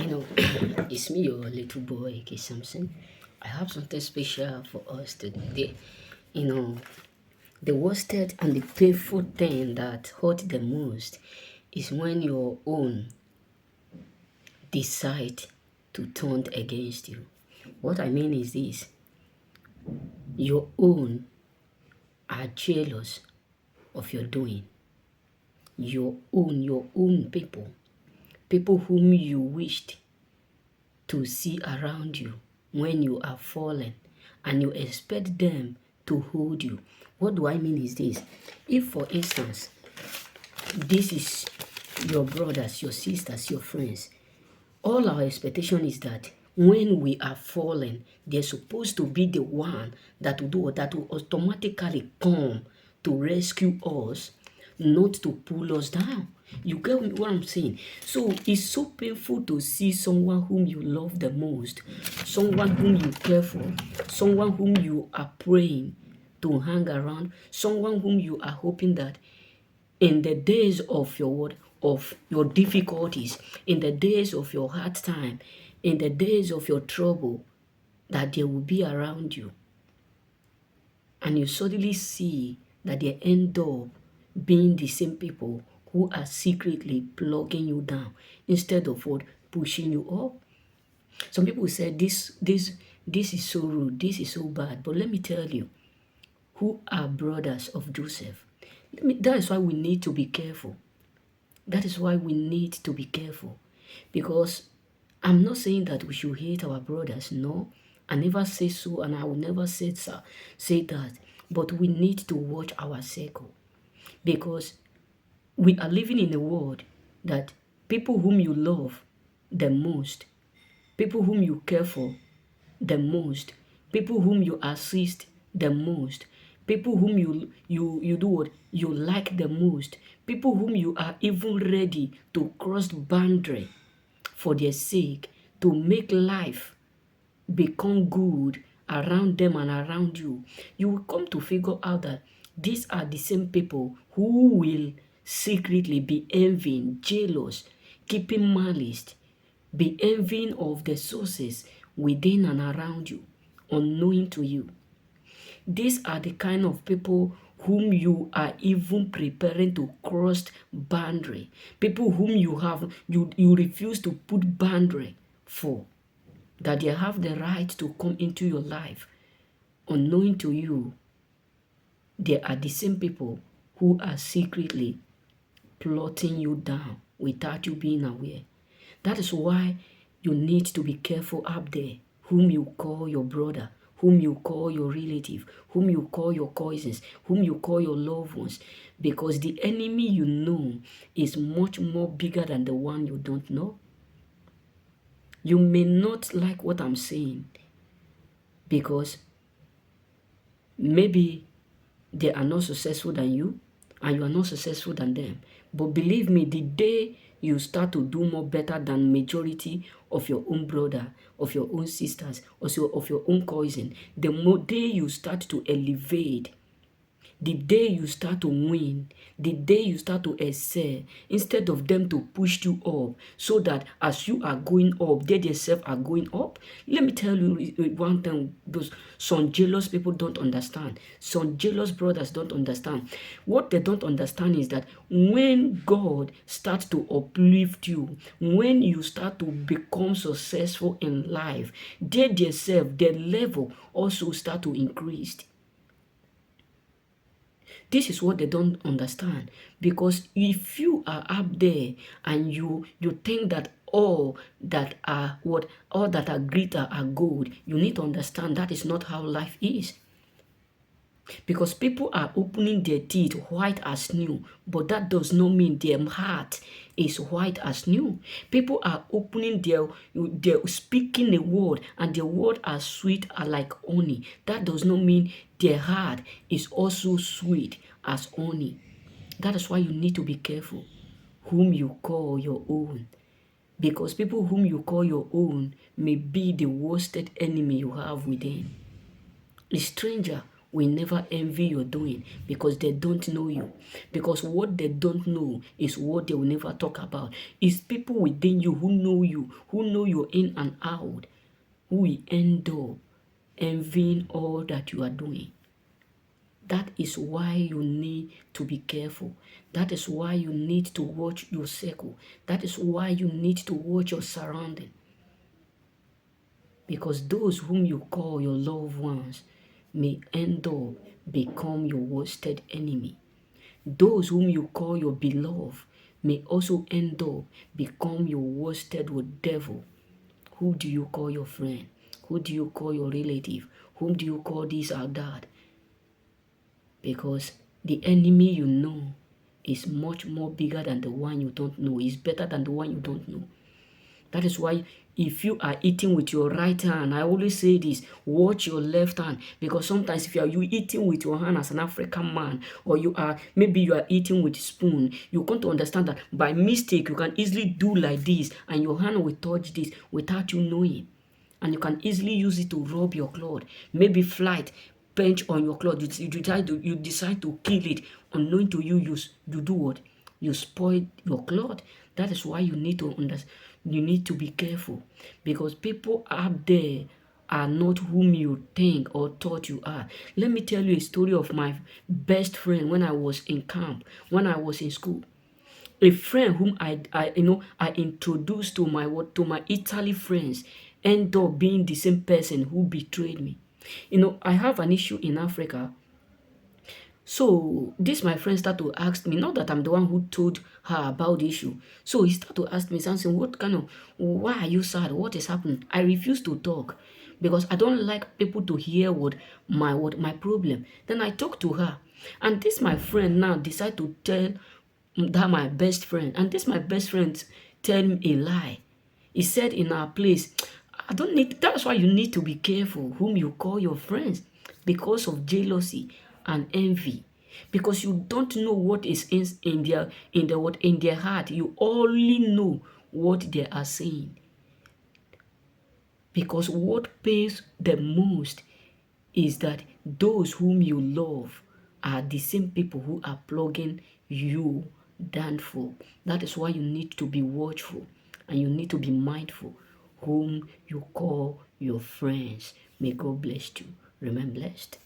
You know, it's me, your little boy, K. Samson. I have something special for us today. You know, the worsted and the painful thing that hurt the most is when your own decide to turn against you. What I mean is this: your own are jealous of your doing. Your own people whom you wished to see around you when you are fallen and you expect them to hold you. What do I mean is this: if for instance, this is your brothers, your sisters, your friends, all our expectation is that when we are fallen, they're supposed to be the one that will do what that will automatically come to rescue us, not to pull us down. You get what I'm saying? So it's so painful to see someone whom you love the most, someone whom you care for, someone whom you are praying to hang around, someone whom you are hoping that in the days of your of your difficulties, in the days of your hard time, in the days of your trouble, that they will be around you. And you suddenly see that they end up being the same people who are secretly plugging you down instead of what pushing you up. Some people say this is so rude, this is so bad. But let me tell you, who are brothers of Joseph? That is why we need to be careful. That is why we need to be careful. Because I'm not saying that we should hate our brothers. No, I never say so, and I will never say that. But we need to watch our circle. Because we are living in a world that people whom you love the most, people whom you care for the most, people whom you assist the most, people whom you do what you like the most, people whom you are even ready to cross boundary for their sake, to make life become good around them and around you, you will come to figure out that these are the same people who will secretly be envying, jealous, keeping malice, be envying of the sources within and around you, unknowing to you. These are the kind of people whom you are even preparing to cross boundary, people whom you refuse to put boundary for, that they have the right to come into your life. Unknowing to you, they are the same people who are secretly plotting you down without you being aware. That is why you need to be careful up there, whom you call your brother, whom you call your relative, whom you call your cousins, whom you call your loved ones, because the enemy you know is much more bigger than the one you don't know. You may not like what I'm saying because maybe they are not successful than you and you are not successful than them. But believe me, the day you start to do more better than majority of your own brother, of your own sisters, also of your own cousin, the more day you start to elevate, the day you start to win, the day you start to excel, instead of them to push you up, so that as you are going up, they themselves are going up. Let me tell you one thing, those some jealous people don't understand. Some jealous brothers don't understand. What they don't understand is that when God starts to uplift you, when you start to become successful in life, they themselves, their level also start to increase. This is what they don't understand, because if you are up there and you think that all that are greater are gold, you need to understand that is not how life is. Because people are opening their teeth white as new, but that does not mean their heart is white as new. People are opening their speaking a word, and the word are sweet are like honey. That does not mean their heart is also sweet as honey. That is why you need to be careful whom you call your own. Because people whom you call your own may be the worsted enemy you have within. A stranger will never envy your doing because they don't know you. Because what they don't know is what they will never talk about. It's people within you who know you in and out, who will end up envying all that you are doing. That is why you need to be careful. That is why you need to watch your circle. That is why you need to watch your surrounding. Because those whom you call your loved ones may end up become your worsted enemy. Those whom you call your beloved may also end up become your worsted devil. Who do you call your friend? Who do you call your relative? Whom do you call this or that? Because the enemy you know is much more bigger than the one you don't know. It's better than the one you don't know. That is why if you are eating with your right hand, I always say this, watch your left hand. Because sometimes if you eating with your hand as an African man, or maybe you are eating with a spoon, you come to understand that by mistake, you can easily do like this, and your hand will touch this without you knowing. And you can easily use it to rub your cloth. Maybe flight bench on your cloth. You decide to kill it. Unknowing to you, you do what? You spoil your cloth. That is why you need to understand. You need to be careful, because people out there are not whom you think or thought you are. Let me tell you a story of my best friend when I was in camp, when I was in school. A friend whom I introduced to my Italy friends end up being the same person who betrayed me. I have an issue in Africa. So this my friend started to ask me, not that I'm the one who told her about the issue. So he started to ask me something, why are you sad? What is happening? I refuse to talk because I don't like people to hear what my problem. Then I talked to her. And this my friend now decide to tell that my best friend. And this my best friend tell me a lie. He said in our place, that's why you need to be careful whom you call your friends, because of jealousy and envy. Because you don't know what is in their heart. You only know what they are saying. Because what pays the most is that those whom you love are the same people who are plugging you down for. That is why you need to be watchful and you need to be mindful whom you call your friends. May God bless you. Remain blessed.